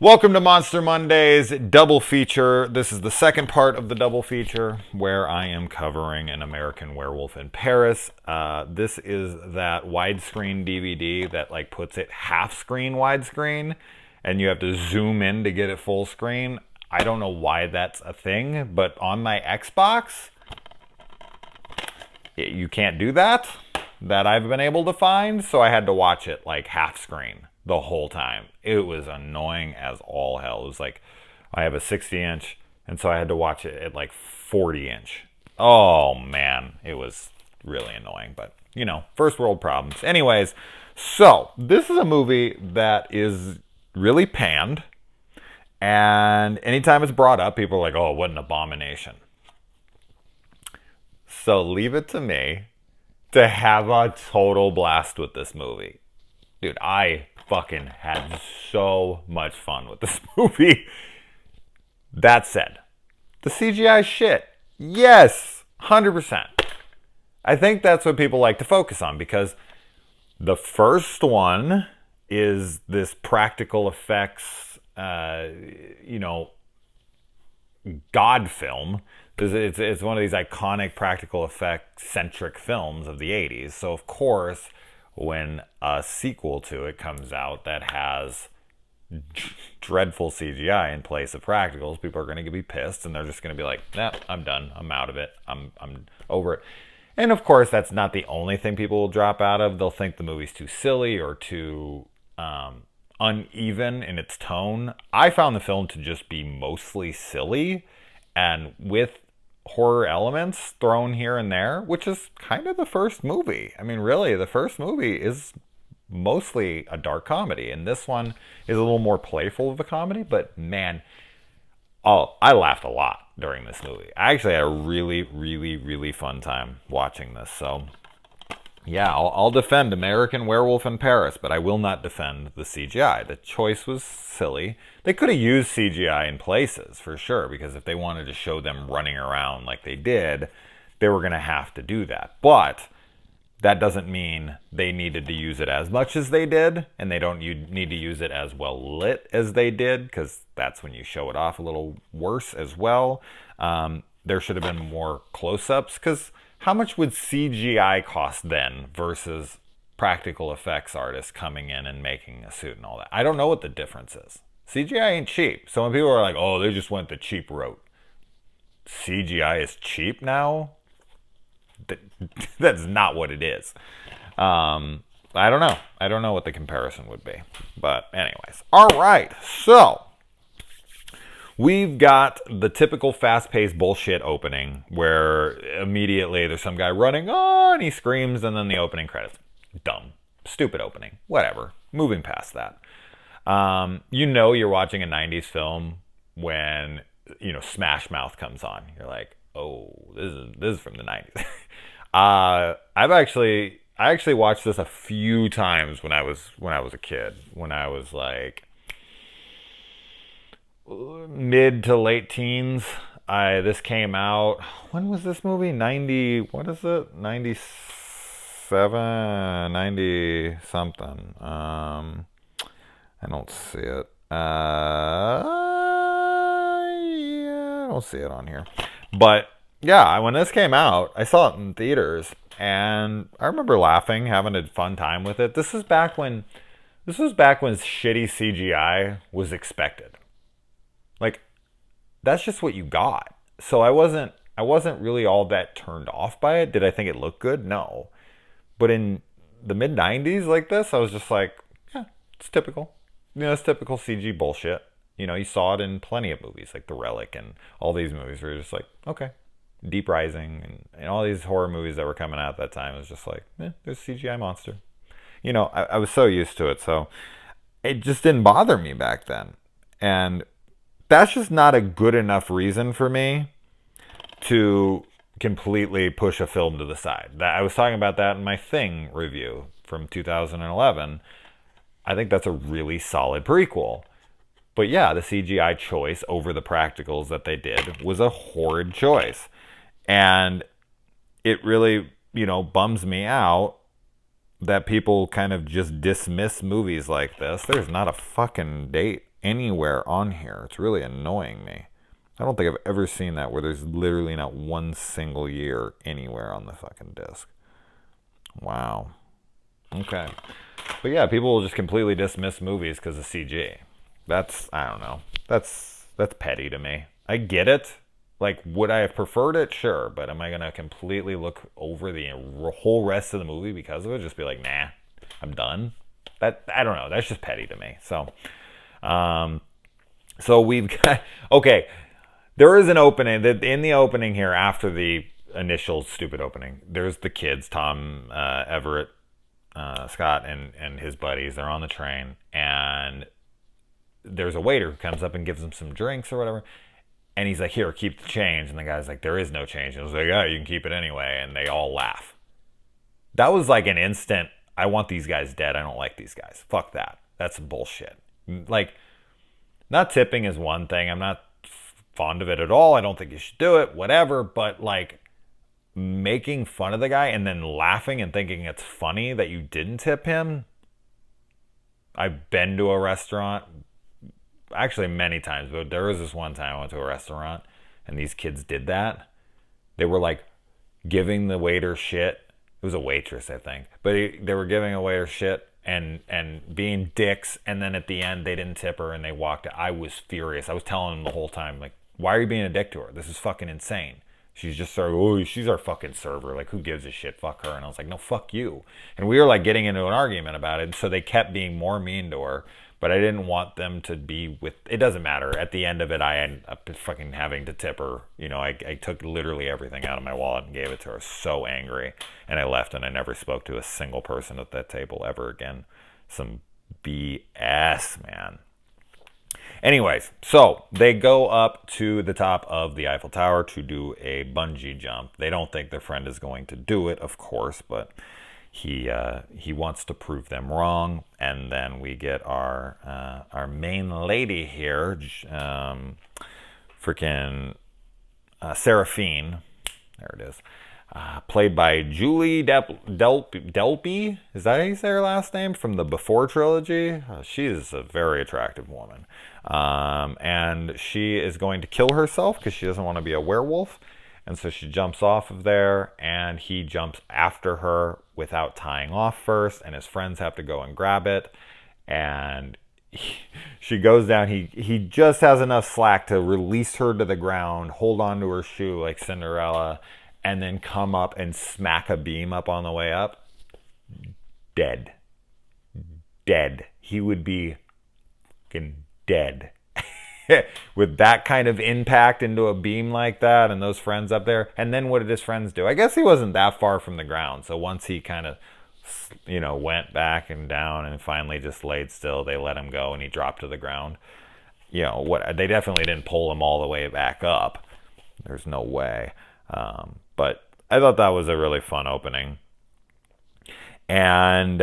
Welcome to Monster Monday's double feature. This is the second part of the double feature where I am covering An American Werewolf in Paris. This is that widescreen DVD that like puts it half screen widescreen and you have to zoom in to get it full screen. I don't know why that's a thing, but on my Xbox, you can't do that I've been able to find, so I had to watch it like half screen the whole time. It was annoying as all hell. It was like, I have a 60-inch, and so I had to watch it at like 40-inch. Oh man, it was really annoying, but you know, first world problems. Anyways, so this is a movie that is really panned, and anytime it's brought up, people are like, oh, what an abomination. So leave it to me to have a total blast with this movie. Dude, I fucking had so much fun with this movie. That said, the CGI shit, yes, 100%. I think that's what people like to focus on because the first one is this practical effects, God film. It's one of these iconic practical effects centric films of the 80s. So of course, when a sequel to it comes out that has dreadful CGI in place of practicals, people are going to be pissed and they're just going to be like, nah, I'm done. I'm out of it. I'm over it. And of course, that's not the only thing people will drop out of. They'll think the movie's too silly or too uneven in its tone. I found the film to just be mostly silly and with horror elements thrown here and there, which is kind of the first movie. I mean, really, the first movie is mostly a dark comedy, and this one is a little more playful of a comedy, but man, I laughed a lot during this movie. I actually had a really, really, really fun time watching this, so yeah, I'll defend American Werewolf in Paris, but I will not defend the CGI. The choice was silly. They could have used CGI in places, for sure, because if they wanted to show them running around like they did, they were going to have to do that. But that doesn't mean they needed to use it as much as they did, and they don't need to use it as well lit as they did, because that's when you show it off a little worse as well. There should have been more close-ups, because how much would CGI cost then versus practical effects artists coming in and making a suit and all that? I don't know what the difference is. CGI ain't cheap. So when people are like, oh, they just went the cheap route. CGI is cheap now? That's not what it is. I don't know. I don't know what the comparison would be. But anyways. All right. So we've got the typical fast-paced bullshit opening where immediately there's some guy running, oh, and he screams, and then the opening credits. Dumb. Stupid opening. Whatever. Moving past that. You're watching a 90s film when, Smash Mouth comes on. You're like, oh, this is from the 90s. I actually watched this a few times when I was a kid. When I was like mid to late teens. This came out. When was this movie? 90. What is it? 97, 90 something. I don't see it. Yeah, I don't see it on here. But yeah, when this came out, I saw it in theaters, and I remember laughing, having a fun time with it. This was back when shitty CGI was expected. Like, that's just what you got. So I wasn't really all that turned off by it. Did I think it looked good? No. But in the mid 90s like this, I was just like, yeah, it's typical. It's typical CG bullshit. You saw it in plenty of movies like The Relic and all these movies where you're just like, okay. Deep Rising and all these horror movies that were coming out at that time. It was just like, there's a CGI monster. I was so used to it, so it just didn't bother me back then. And that's just not a good enough reason for me to completely push a film to the side. I was talking about that in my Thing review from 2011. I think that's a really solid prequel. But yeah, the CGI choice over the practicals that they did was a horrid choice. And it really, bums me out that people kind of just dismiss movies like this. There's not a fucking date anywhere on here. It's really annoying me. I don't think I've ever seen that where there's literally not one single year anywhere on the fucking disc. Wow. Okay. But yeah, people will just completely dismiss movies because of CG. That's, I don't know. That's petty to me. I get it. Like, would I have preferred it? Sure. But am I going to completely look over the whole rest of the movie because of it? Just be like, nah, I'm done. That, I don't know. That's just petty to me. So we've got, okay, there is an opening. In the opening here, after the initial stupid opening, there's the kids, Tom, Everett, Scott, and his buddies. They're on the train, and there's a waiter who comes up and gives them some drinks or whatever. And he's like, here, keep the change. And the guy's like, there is no change. And I was like, yeah, you can keep it anyway. And they all laugh. That was like an instant, I want these guys dead. I don't like these guys. Fuck that. That's bullshit. Like, not tipping is one thing. I'm not fond of it at all. I don't think you should do it, whatever. But like, making fun of the guy and then laughing and thinking it's funny that you didn't tip him. I've been to a restaurant, actually many times, but there was this one time I went to a restaurant and these kids did that. They were like giving the waiter shit. It was a waitress, I think, but they were giving a waiter shit and being dicks, and then at the end they didn't tip her and they walked out. I was furious. I was telling them the whole time, like, why are you being a dick to her? This is fucking insane. She's just sort of, oh, she's our fucking server. Like, who gives a shit? Fuck her. And I was like, no, fuck you. And we were like getting into an argument about it. So they kept being more mean to her. But I didn't want them to be with, it doesn't matter. At the end of it, I ended up fucking having to tip her. You know, I took literally everything out of my wallet and gave it to her. So angry. And I left, and I never spoke to a single person at that table ever again. Some BS, man. Anyways, so they go up to the top of the Eiffel Tower to do a bungee jump. They don't think their friend is going to do it, of course, but he wants to prove them wrong. And then we get our main lady here, freaking Seraphine. There it is. Played by Julie Delpy. Is that how you say her last name? From the Before trilogy. She is a very attractive woman. And she is going to kill herself because she doesn't want to be a werewolf. And so she jumps off of there, and he jumps after her without tying off first, and his friends have to go and grab it. And she goes down. He just has enough slack to release her to the ground, hold on to her shoe like Cinderella, and then come up and smack a beam up on the way up. Dead. He would be fucking dead. With that kind of impact into a beam like that and those friends up there. And then what did his friends do? I guess he wasn't that far from the ground. So once he kind of, went back and down and finally just laid still, they let him go and he dropped to the ground. They definitely didn't pull him all the way back up. There's no way. But I thought that was a really fun opening. And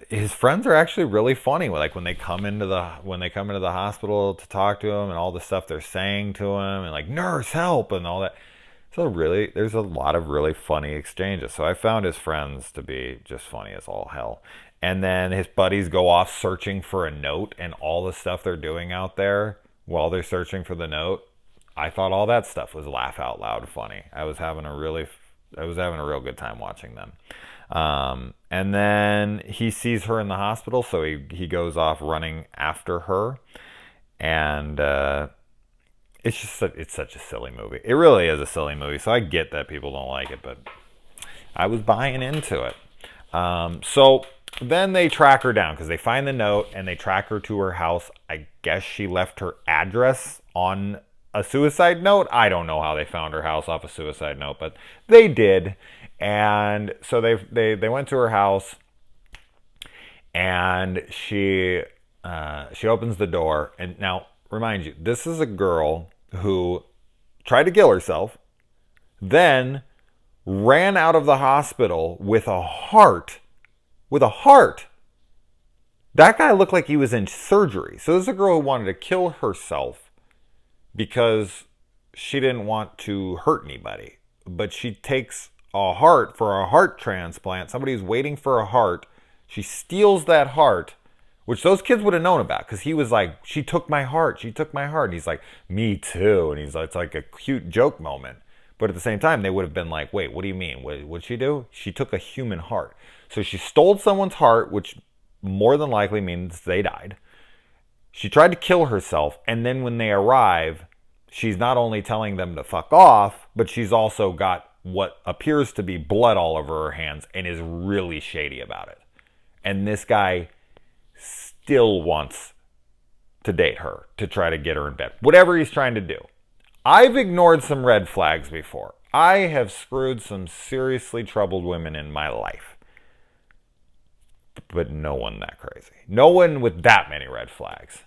his friends are actually really funny. Like when they come into the hospital to talk to him and all the stuff they're saying to him and like, nurse, help, and all that. So really, there's a lot of really funny exchanges. So I found his friends to be just funny as all hell. And then his buddies go off searching for a note, and all the stuff they're doing out there while they're searching for the note, I thought all that stuff was laugh out loud funny. I was having a real good time watching them. And then he sees her in the hospital, so he goes off running after her, and it's such a silly movie. It really is a silly movie, so I get that people don't like it, but I was buying into it. So then they track her down because they find the note and they track her to her house. I guess she left her address on a suicide note. I don't know how they found her house off a suicide note, but they did. And so they went to her house, and she opens the door. And now, remind you, this is a girl who tried to kill herself, then ran out of the hospital with a heart. That guy looked like he was in surgery. So this is a girl who wanted to kill herself because she didn't want to hurt anybody. But she takes a heart for a heart transplant. Somebody's waiting for a heart. She steals that heart, which those kids would have known about because he was like, she took my heart. She took my heart. And he's like, me too. And he's like, it's like a cute joke moment. But at the same time, they would have been like, wait, what do you mean? What'd she do? She took a human heart. So she stole someone's heart, which more than likely means they died. She tried to kill herself. And then when they arrive, she's not only telling them to fuck off, but she's also got what appears to be blood all over her hands and is really shady about it. And this guy still wants to date her, to try to get her in bed. Whatever he's trying to do. I've ignored some red flags before. I have screwed some seriously troubled women in my life. But no one that crazy. No one with that many red flags.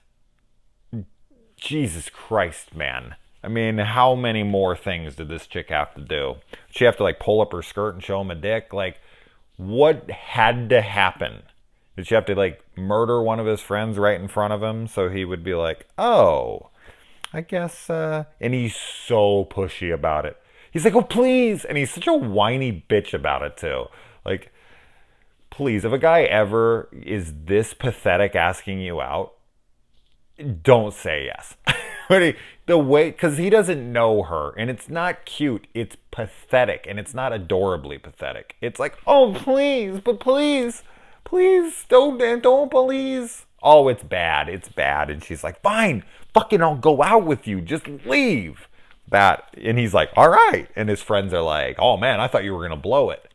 Jesus Christ, man. I mean, how many more things did this chick have to do? Did she have to like pull up her skirt and show him a dick? Like, what had to happen? Did she have to like murder one of his friends right in front of him so he would be like, oh, I guess, and he's so pushy about it. He's like, oh, please. And he's such a whiny bitch about it too. Like, please, if a guy ever is this pathetic asking you out, don't say yes. The way, because he doesn't know her, and it's not cute. It's pathetic, and it's not adorably pathetic. It's like, oh, please, but please, don't please. Oh, it's bad. It's bad. And she's like, fine, fucking, I'll go out with you. Just leave. And he's like, all right. And his friends are like, oh man, I thought you were gonna blow it.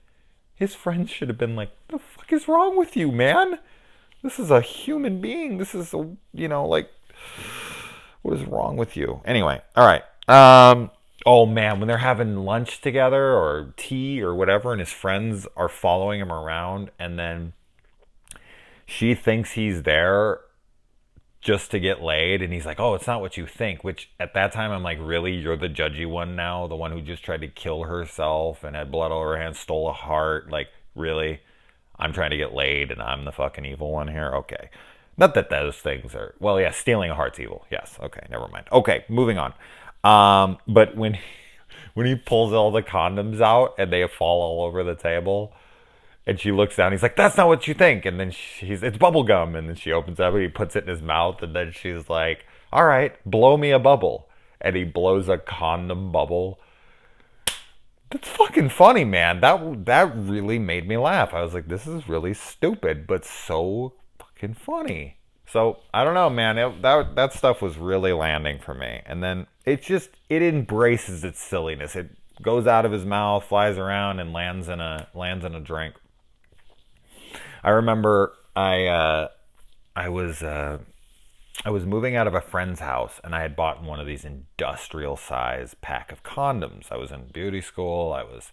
His friends should have been like, the fuck is wrong with you, man? This is a human being. This is a, like, what is wrong with you? Anyway, all right. Oh man, when they're having lunch together or tea or whatever, and his friends are following him around, and then she thinks he's there just to get laid, and he's like, oh, it's not what you think, which at that time I'm like, really? You're the judgy one now? The one who just tried to kill herself and had blood all over her hands, stole a heart? Like, really? I'm trying to get laid and I'm the fucking evil one here? Okay. Not that those things are... Well, yeah, stealing a heart's evil. Yes. Okay, never mind. Okay, moving on. But when he pulls all the condoms out and they fall all over the table, and she looks down, he's like, that's not what you think. And then it's bubble gum. And then she opens up and he puts it in his mouth. And then she's like, all right, blow me a bubble. And he blows a condom bubble. That's fucking funny, man. That really made me laugh. I was like, this is really stupid, but so fucking funny. So, I don't know, man. That stuff was really landing for me. And then it embraces its silliness. It goes out of his mouth, flies around, and lands in a drink. I remember I was moving out of a friend's house, and I had bought one of these industrial size pack of condoms. I was in beauty school. I was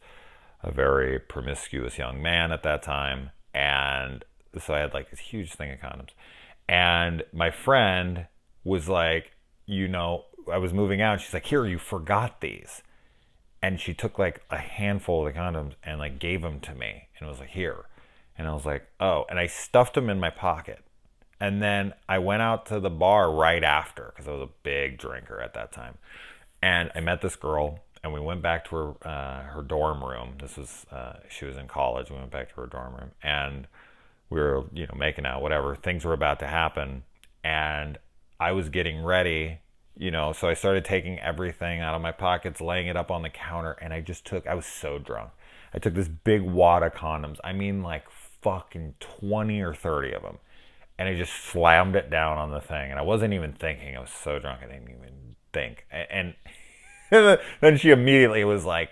a very promiscuous young man at that time, and so I had like this huge thing of condoms. And my friend was like, I was moving out. She's like, here, you forgot these. And she took like a handful of the condoms and like gave them to me, and was like, here. And I was like, oh, and I stuffed them in my pocket. And then I went out to the bar right after, because I was a big drinker at that time. And I met this girl, and we went back to her dorm room. This was, she was in college. We went back to her dorm room, and we were, making out, whatever. Things were about to happen, and I was getting ready, so I started taking everything out of my pockets, laying it up on the counter, and I was so drunk. I took this big wad of condoms. I mean, like fucking 20 or 30 of them. And I just slammed it down on the thing. And I wasn't even thinking. I was so drunk I didn't even think. And then she immediately was like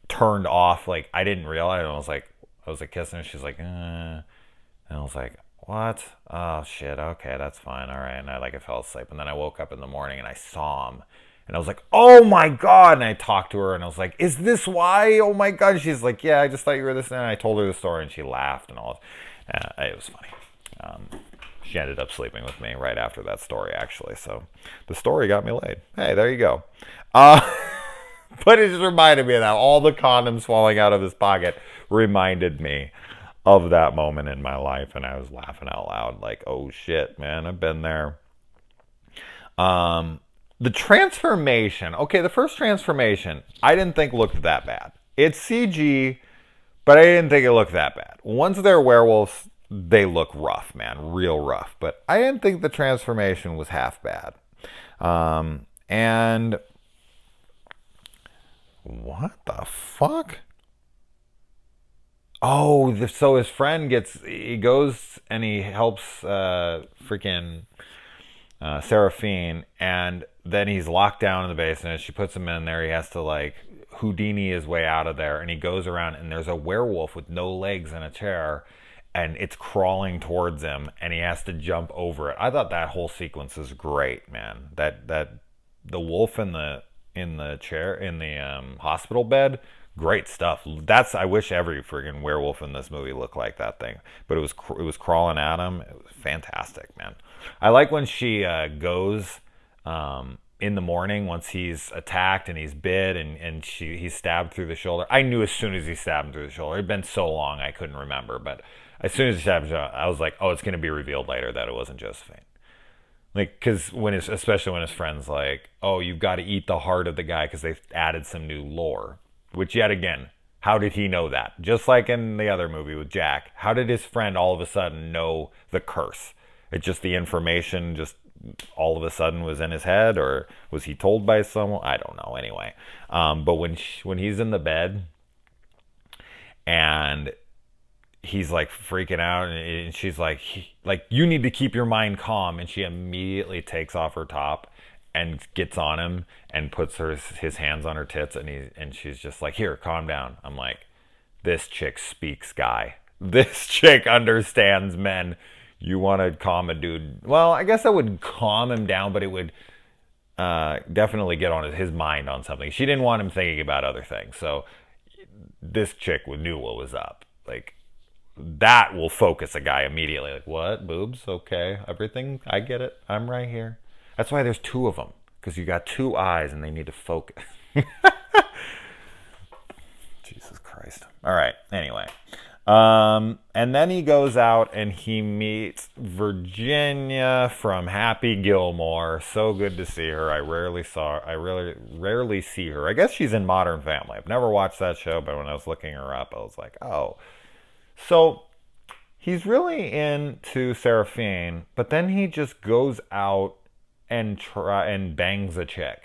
turned off. Like, I didn't realize. And I was like kissing her. She's like, And I was like, what? Oh, shit. Okay, that's fine. All right. And I fell asleep. And then I woke up in the morning and I saw him. And I was like, oh my God. And I talked to her and I was like, is this why? Oh my God. And she's like, yeah, I just thought you were this. And I told her the story and she laughed and all. It was funny. She ended up sleeping with me right after that story, actually. So the story got me laid. Hey, there you go. But it just reminded me of that. All the condoms falling out of his pocket reminded me of that moment in my life. And I was laughing out loud like, oh shit, man, I've been there. The transformation. Okay, the first transformation, I didn't think looked that bad. It's CG, but I didn't think it looked that bad. Once they're werewolves, they look rough, man, real rough. But I didn't think the transformation was half bad. And what the fuck? Oh, so his friend he goes and he helps freaking Seraphine, and then he's locked down in the basement. She puts him in there. He has to like Houdini his way out of there, and he goes around, and there's a werewolf with no legs in a chair, and it's crawling towards him, and he has to jump over it. I thought that whole sequence is great, man. That the wolf in the chair in the hospital bed, great stuff. I wish every friggin' werewolf in this movie looked like that thing, but it was crawling at him. It was fantastic, man. I like when she goes in the morning once he's attacked and he's bit and he's stabbed through the shoulder. I knew as soon as he stabbed him through the shoulder. It had been so long I couldn't remember, but as soon as he stabbed him, I was like, oh, it's going to be revealed later that it wasn't Josephine. Like, because especially when his friend's like, oh, you've got to eat the heart of the guy because they've added some new lore. Which, yet again, how did he know that? Just like in the other movie with Jack, how did his friend all of a sudden know the curse? It's just the information just all of a sudden was in his head, or was he told by someone? I don't know. Anyway, but when he's in the bed and he's like freaking out, and she's like, you need to keep your mind calm, and she immediately takes off her top and gets on him and puts his hands on her tits, and she's just like, here, calm down. I'm like, this chick speaks, guy. This chick understands men. You want to calm a dude. Well, I guess that would calm him down, but it would definitely get on his mind on something. She didn't want him thinking about other things. So this chick knew what was up. Like, that will focus a guy immediately. Like, what? Boobs? Okay. Everything? I get it. I'm right here. That's why there's two of them. Because you got two eyes and they need to focus. Jesus Christ. All right. Anyway. And then he goes out and he meets Virginia from Happy Gilmore. So good to see her. I rarely see her. I guess she's in Modern Family. I've never watched that show, but when I was looking her up, I was like, oh. So he's really into Seraphine, but then he just goes out and bangs a chick.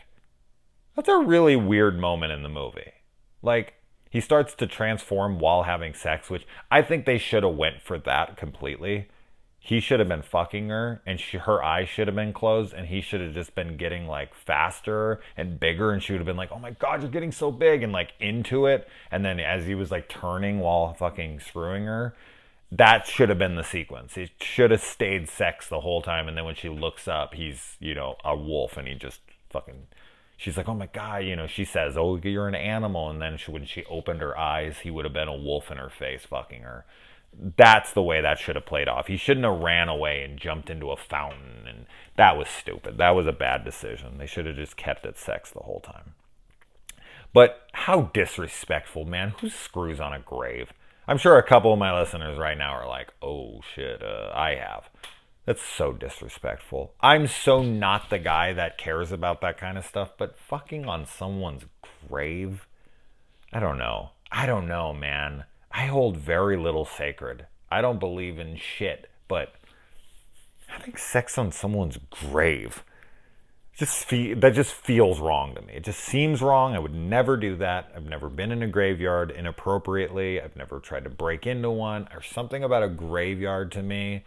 That's a really weird moment in the movie. Like, he starts to transform while having sex, which I think they should have went for that completely. He should have been fucking her, and her eyes should have been closed, and he should have just been getting like faster and bigger, and she would have been like, oh my god, you're getting so big, and like into it. And then as he was like turning while fucking screwing her, that should have been the sequence. It should have stayed sex the whole time, and then when she looks up, he's, a wolf, and he just fucking... She's like, oh my god, she says, oh, you're an animal. And then when she opened her eyes, he would have been a wolf in her face fucking her. That's the way that should have played off. He shouldn't have ran away and jumped into a fountain. And that was stupid. That was a bad decision. They should have just kept it sex the whole time. But how disrespectful, man. Who screws on a grave? I'm sure a couple of my listeners right now are like, oh shit, I have. That's so disrespectful. I'm so not the guy that cares about that kind of stuff, but fucking on someone's grave? I don't know. Man. I hold very little sacred. I don't believe in shit, but having sex on someone's grave, that just feels wrong to me. It just seems wrong. I would never do that. I've never been in a graveyard inappropriately. I've never tried to break into one. There's something about a graveyard to me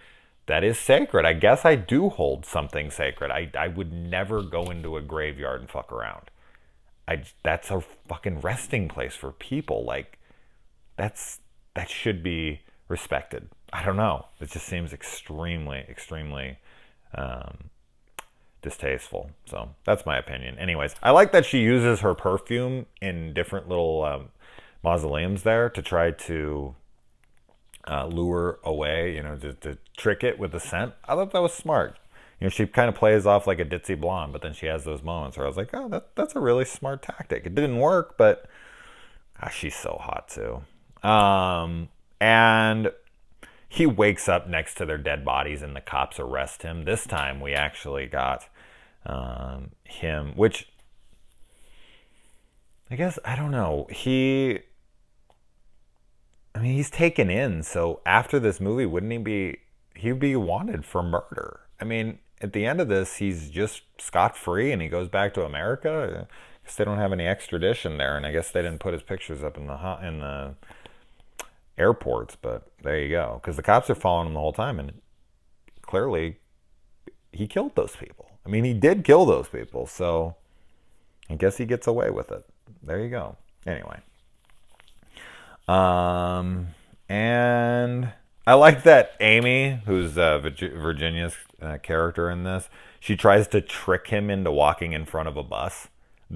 that is sacred. I guess I do hold something sacred. I would never go into a graveyard and fuck around. That's a fucking resting place for people. Like, that should be respected. I don't know. It just seems extremely, extremely distasteful. So that's my opinion. Anyways, I like that she uses her perfume in different little mausoleums there to try to lure away, to trick it with the scent. I thought that was smart. She kind of plays off like a ditzy blonde, but then she has those moments where I was like, oh, that's a really smart tactic. It didn't work, but gosh, she's so hot too. And he wakes up next to their dead bodies and the cops arrest him. This time we actually got him, which I guess, I don't know. I mean, he's taken in. So after this movie, wouldn't he be? He'd be wanted for murder. I mean, at the end of this, he's just scot free, and he goes back to America. I guess they don't have any extradition there, and I guess they didn't put his pictures up in the airports. But there you go, because the cops are following him the whole time, and clearly, he killed those people. I mean, he did kill those people, so I guess he gets away with it. There you go. Anyway. And I like that Amy, who's Virginia's character in this, she tries to trick him into walking in front of a bus.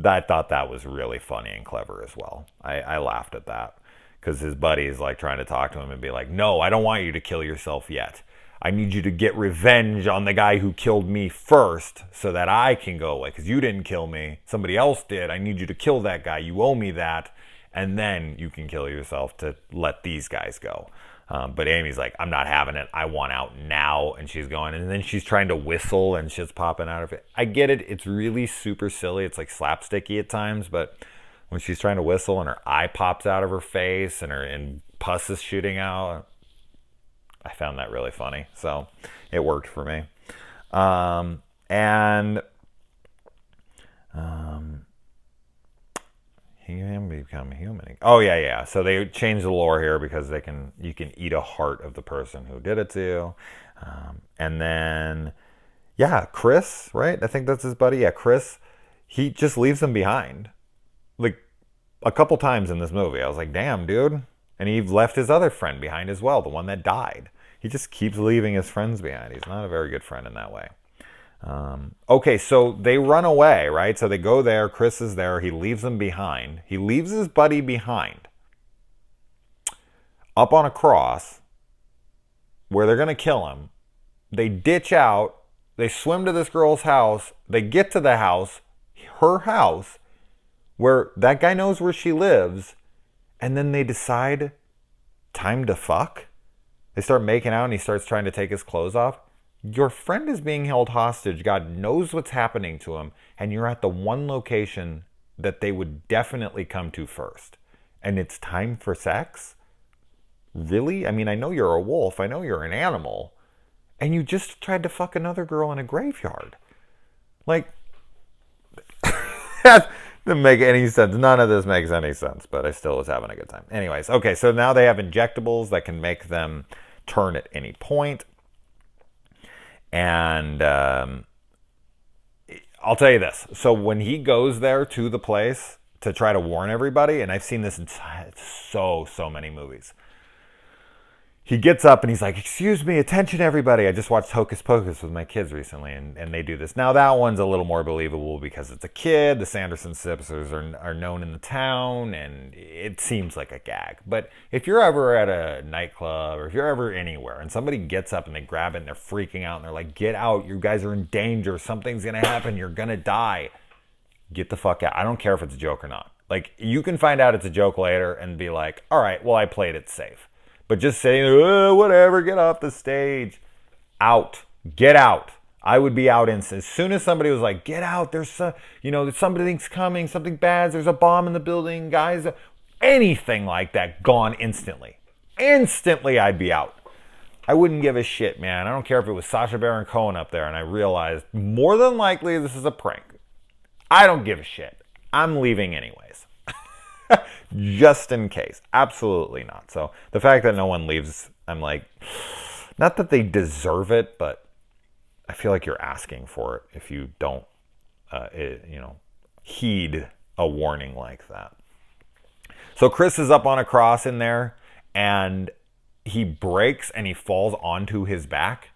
I thought that was really funny and clever as well. I laughed at that because his buddy is like trying to talk to him and be like, no, I don't want you to kill yourself yet. I need you to get revenge on the guy who killed me first so that I can go away because you didn't kill me. Somebody else did. I need you to kill that guy. You owe me that. And then you can kill yourself to let these guys go. But Amy's like, I'm not having it. I want out now. And she's going, and then she's trying to whistle and shit's popping out of it. I get it. It's really super silly. It's like slapsticky at times. But when she's trying to whistle and her eye pops out of her face and pus is shooting out, I found that really funny. So it worked for me. Him become human. Oh yeah. So they changed the lore here because you can eat a heart of the person who did it to you. And then Chris, right? I think that's his buddy. Yeah, Chris. He just leaves them behind. Like a couple times in this movie. I was like, damn, dude. And he left his other friend behind as well, the one that died. He just keeps leaving his friends behind. He's not a very good friend in that way. Okay, so they run away, right? So they go there. Chris is there. He leaves them behind. He leaves his buddy behind up on a cross where they're going to kill him. They ditch out. They swim to this girl's house. They get to the house, her house, where that guy knows where she lives. And then they decide, time to fuck. They start making out and he starts trying to take his clothes off. Your friend is being held hostage. God knows what's happening to him. And you're at the one location that they would definitely come to first. And it's time for sex? Really? I mean, I know you're a wolf. I know you're an animal. And you just tried to fuck another girl in a graveyard. Like, that doesn't make any sense. None of this makes any sense. But I still was having a good time. Anyways, okay, so now they have injectables that can make them turn at any point. And I'll tell you this. So when he goes there to the place to try to warn everybody, and I've seen this in so many movies, he gets up and he's like, excuse me, attention everybody. I just watched Hocus Pocus with my kids recently, and they do this. Now that one's a little more believable because it's a kid. The Sanderson sisters are known in the town, and it seems like a gag. But if you're ever at a nightclub or if you're ever anywhere and somebody gets up and they grab it and they're freaking out and they're like, get out, you guys are in danger, something's going to happen, you're going to die. Get the fuck out. I don't care if it's a joke or not. Like, you can find out it's a joke later and be like, all right, well, I played it safe. But just saying, oh, whatever, get off the stage. Out. Get out. I would be out instant. As soon as somebody was like, get out, there's something's coming, something bad, there's a bomb in the building, guys. Anything like that, gone instantly. Instantly, I'd be out. I wouldn't give a shit, man. I don't care if it was Sacha Baron Cohen up there and I realized more than likely this is a prank. I don't give a shit. I'm leaving anyways. Just in case. Absolutely not. So the fact that no one leaves, I'm like, not that they deserve it, but I feel like you're asking for it if you don't, heed a warning like that. So Chris is up on a cross in there, and he breaks and he falls onto his back.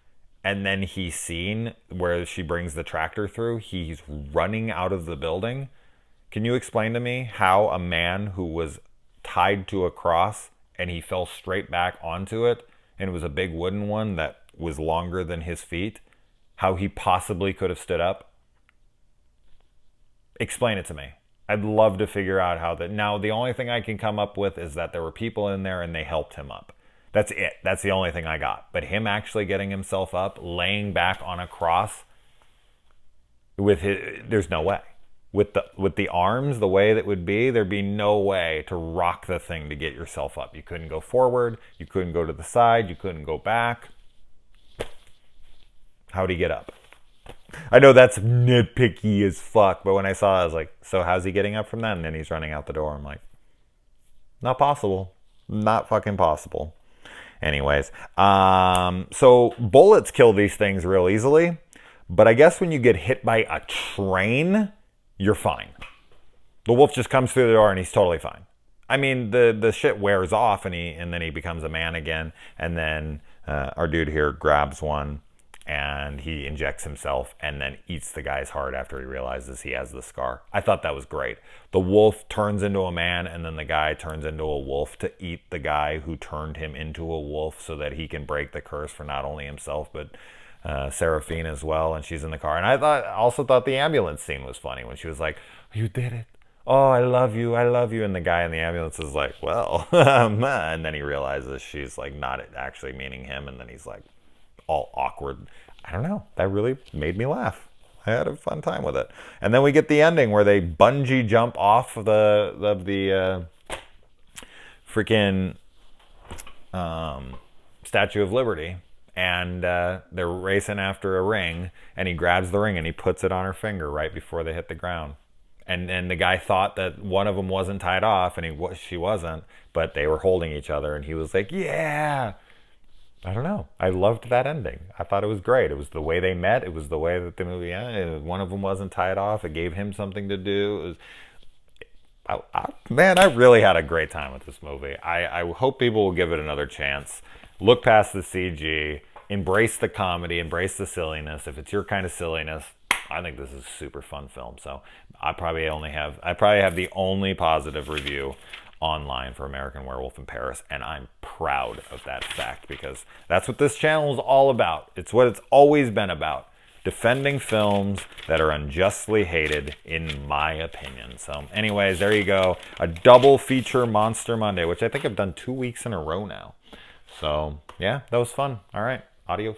And then he's seen where she brings the tractor through. He's running out of the building. Can you explain to me how a man who was tied to a cross and he fell straight back onto it, and it was a big wooden one that was longer than his feet, how he possibly could have stood up? Explain it to me. I'd love to figure out how that. Now, the only thing I can come up with is that there were people in there and they helped him up. That's it. That's the only thing I got. But him actually getting himself up, laying back on a cross with his, there's no way. with the arms, the way that would be, there'd be no way to rock the thing to get yourself up. You couldn't go forward, you couldn't go to the side, you couldn't go back. How'd he get up? I know that's nitpicky as fuck, but when I saw it, I was like, so how's he getting up from that? And then he's running out the door. I'm like, not possible. Not fucking possible. Anyways, so bullets kill these things real easily, but I guess when you get hit by a train, you're fine. The wolf just comes through the door and he's totally fine. I mean, the shit wears off and then he becomes a man again, and then our dude here grabs one and he injects himself and then eats the guy's heart after he realizes he has the scar. I thought that was great. The wolf turns into a man and then the guy turns into a wolf to eat the guy who turned him into a wolf so that he can break the curse for not only himself but Seraphine as well. And she's in the car. And I also thought the ambulance scene was funny when she was like, you did it. Oh, I love you. And the guy in the ambulance is like, well, and then he realizes she's like not actually meaning him. And then he's like, all awkward. I don't know. That really made me laugh. I had a fun time with it. And then we get the ending where they bungee jump off of the freaking Statue of Liberty, and they're racing after a ring, and he grabs the ring and he puts it on her finger right before they hit the ground. And the guy thought that one of them wasn't tied off, and she wasn't, but they were holding each other, and he was like, yeah. I don't know. I loved that ending. I thought it was great. It was the way they met. It was the way that the movie ended. One of them wasn't tied off. It gave him something to do. Man, I really had a great time with this movie. I hope people will give it another chance. Look past the CG. Embrace the comedy. Embrace the silliness. If it's your kind of silliness, I think this is a super fun film. So I probably have the only positive review online for American Werewolf in Paris, and I'm proud of that fact because that's what this channel is all about. It's what it's always been about, defending films that are unjustly hated, in my opinion. So anyways, there you go, a double feature Monster Monday, which I think I've done 2 weeks in a row now. So yeah, that was fun. All right, adios.